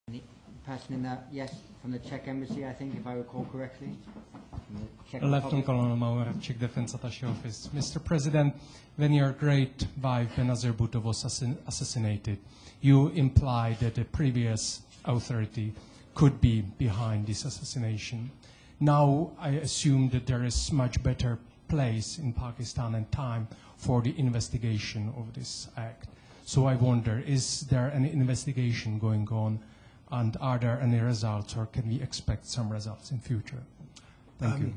Person in the, yes, from the Czech embassy, I think, if I recall correctly. Lieutenant Colonel Mauer, Czech Defense Attaché Office. Mr. President, when your great wife Benazir Bhutto was assassinated, you implied that the previous authority could be behind this assassination. Now I assume that there is much better place in Pakistan and time for the investigation of this act. So I wonder, is there an investigation going on, and are there any results, or can we expect some results in future? Thank you.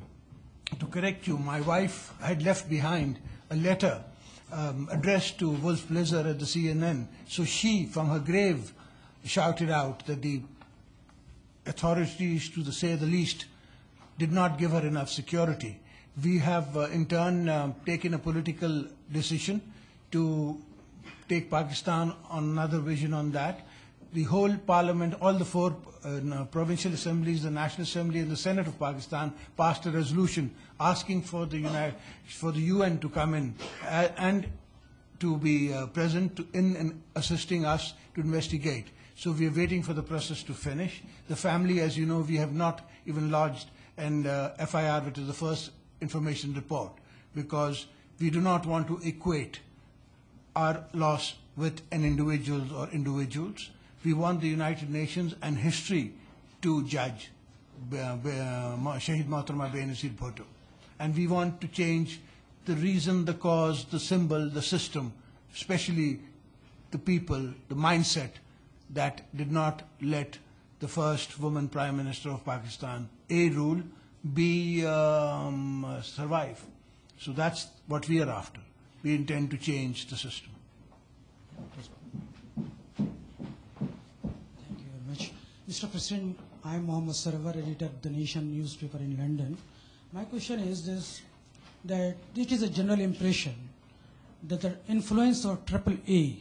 To correct you, my wife had left behind a letter addressed to Wolf Blitzer at the CNN. So she, from her grave, shouted out that the authorities, to say the least, did not give her enough security. We have, in turn, taken a political decision to take Pakistan on another vision on that. The whole parliament, all the four provincial assemblies, the National Assembly and the Senate of Pakistan passed a resolution asking for the UN to come in and to be present in assisting us to investigate. So we are waiting for the process to finish. The family, as you know, we have not even lodged an FIR, which is the first information report, because we do not want to equate our loss with an individual or individuals. We want the United Nations and history to judge Shahid Mohtarma Benazir Bhutto. And we want to change the reason, the cause, the symbol, the system, especially the people, the mindset that did not let the first woman Prime Minister of Pakistan, A rule, B survive. So that's what we are after. We intend to change the system. Mr. President, I am Mohammed Sarwar, editor of The Nation newspaper in London. My question is this, that it is a general impression that the influence of AAA,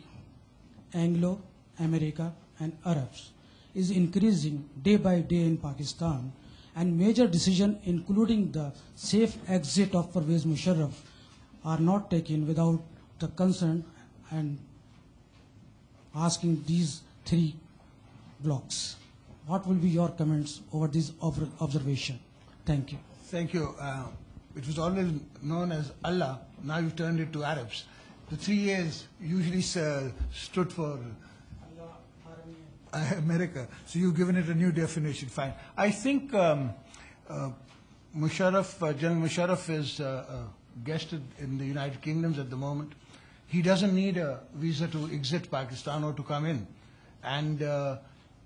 Anglo, America and Arabs is increasing day by day in Pakistan, and major decisions, including the safe exit of Pervez Musharraf, are not taken without the consent and asking these three blocks. What will be your comments over this observation? Thank you. Thank you. It was always known as Allah. Now you've turned it to Arabs. The 3 A's usually stood for America. So you've given it a new definition. Fine. I think General Musharraf is guested in the United Kingdom at the moment. He doesn't need a visa to exit Pakistan or to come in. And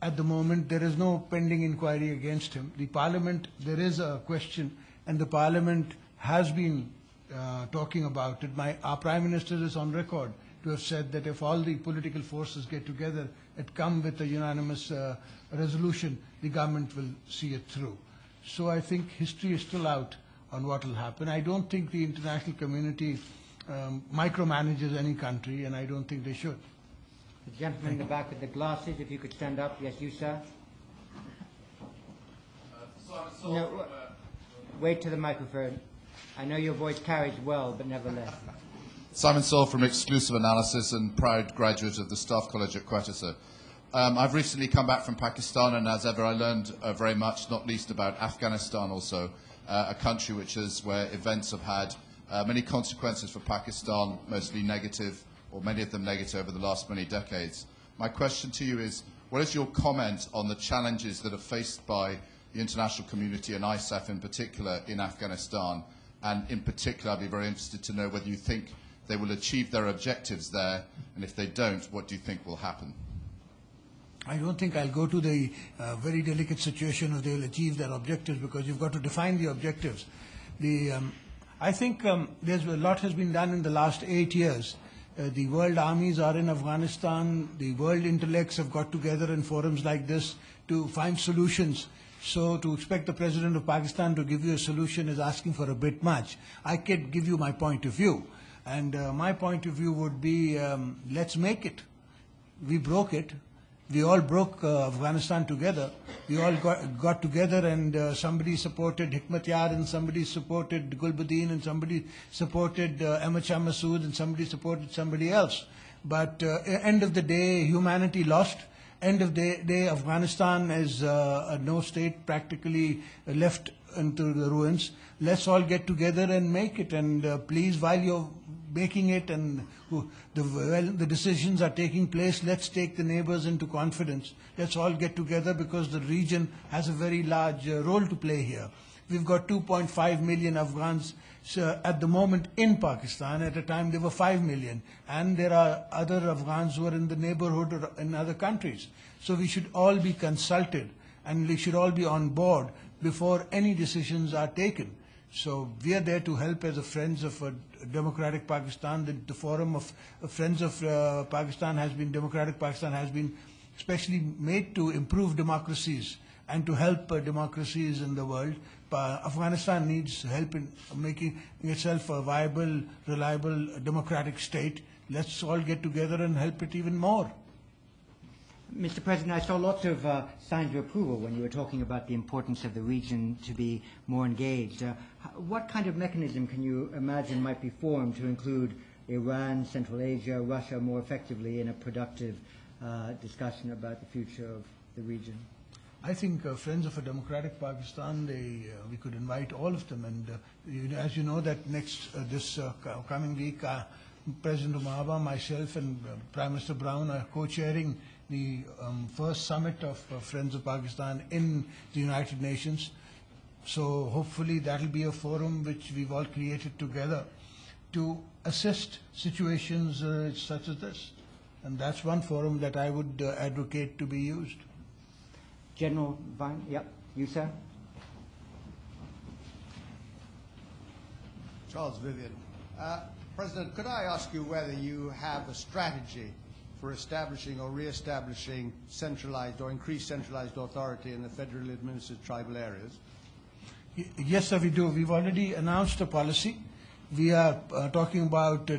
at the moment, there is no pending inquiry against him. The Parliament, there is a question, and the Parliament has been talking about it. Our Prime Minister is on record to have said that if all the political forces get together and come with a unanimous resolution, the government will see it through. So I think history is still out on what will happen. I don't think the international community micromanages any country, and I don't think they should. The gentleman in the back with the glasses, if you could stand up. Yes, you, sir. No, wait to the microphone. I know your voice carries well, but nevertheless. Simon Saul from Exclusive Analysis and proud graduate of the Staff College at Quetta, sir. I've recently come back from Pakistan, and as ever I learned very much, not least about Afghanistan also, a country where events have had many consequences for Pakistan, mostly negative, or many of them negative, over the last many decades. My question to you is, what is your comment on the challenges that are faced by the international community and ISAF in particular in Afghanistan? And in particular, I'd be very interested to know whether you think they will achieve their objectives there, and if they don't, what do you think will happen? I don't think I'll go to the very delicate situation if they'll achieve their objectives, because you've got to define the objectives. I think there's a lot has been done in the last 8 years. The world armies are in Afghanistan. The world intellects have got together in forums like this to find solutions. So to expect the President of Pakistan to give you a solution is asking for a bit much. I can give you my point of view. And my point of view would be, let's make it. We broke it. We all broke Afghanistan together. We all got together, and somebody supported Hikmat Yar, and somebody supported Gulbuddin, and somebody supported Ahmad Shah Massoud, and somebody supported somebody else. But end of the day, humanity lost, End of day, Afghanistan is no state practically left into the ruins. Let's all get together and make it. And please, while you're making it and the decisions are taking place, let's take the neighbors into confidence. Let's all get together because the region has a very large role to play here. We've got 2.5 million Afghans at the moment in Pakistan. At a time there were 5 million. And there are other Afghans who are in the neighborhood or in other countries. So we should all be consulted and we should all be on board before any decisions are taken. So we are there to help as a Friends of Democratic Pakistan. The forum of Friends of Democratic Pakistan has been specially made to improve democracies and to help democracies in the world. Afghanistan needs help in making itself a viable, reliable, democratic state. Let's all get together and help it even more. Mr. President, I saw lots of signs of approval when you were talking about the importance of the region to be more engaged. What kind of mechanism can you imagine might be formed to include Iran, Central Asia, Russia more effectively in a productive discussion about the future of the region? I think Friends of a Democratic Pakistan, we could invite all of them. And as you know, that this coming week, President Umaba, myself, and Prime Minister Brown are co-chairing the first summit of Friends of Pakistan in the United Nations. So hopefully that will be a forum which we've all created together to assist situations such as this. And that's one forum that I would advocate to be used. General Vine, yep, you, sir. Charles Vivian. President, could I ask you whether you have a strategy for establishing or re-establishing centralized or increased centralized authority in the federally administered tribal areas? Yes, sir, we do. We've already announced a policy. We are talking about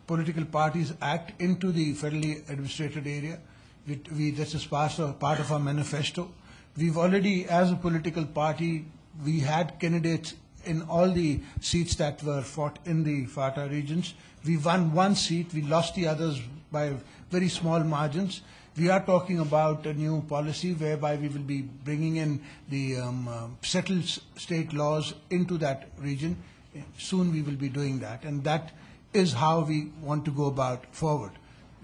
Political Parties Act into the federally administrated area. This is part of our manifesto. We've already, as a political party, we had candidates in all the seats that were fought in the FATA regions. We won one seat, we lost the others by very small margins. We are talking about a new policy whereby we will be bringing in the settled state laws into that region. Soon we will be doing that, and that is how we want to go about forward.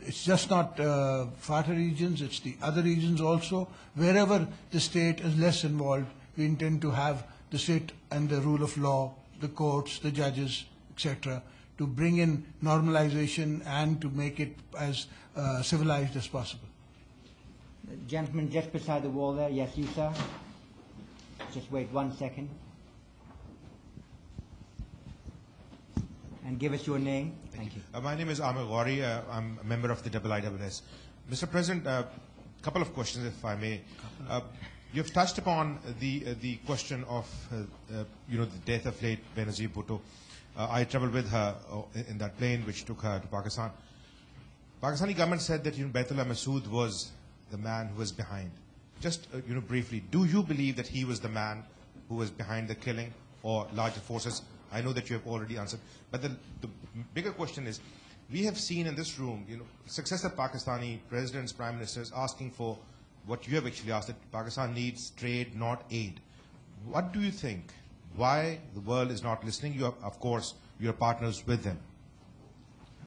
It's just not FATA regions, it's the other regions also. Wherever the state is less involved, we intend to have the state and the rule of law, the courts, the judges, etc., to bring in normalization and to make it as civilized as possible. Gentleman just beside the wall there. Yes, you, sir. Just wait 1 second. And give us your name. Thank you. My name is Amir Ghori. I'm a member of the IISS. Mr. President, a couple of questions, if I may. You've touched upon the question of the death of late Benazir Bhutto. I traveled with her in that plane which took her to Pakistan. Pakistani government said that Baitullah Masood was the man who was behind. Just briefly, do you believe that he was the man who was behind the killing or larger forces? I know that you have already answered, but the bigger question is, we have seen in this room, successive Pakistani presidents, prime ministers asking for what you have actually asked, that Pakistan needs trade, not aid. What do you think? Why the world is not listening? You are, of course, you are partners with them.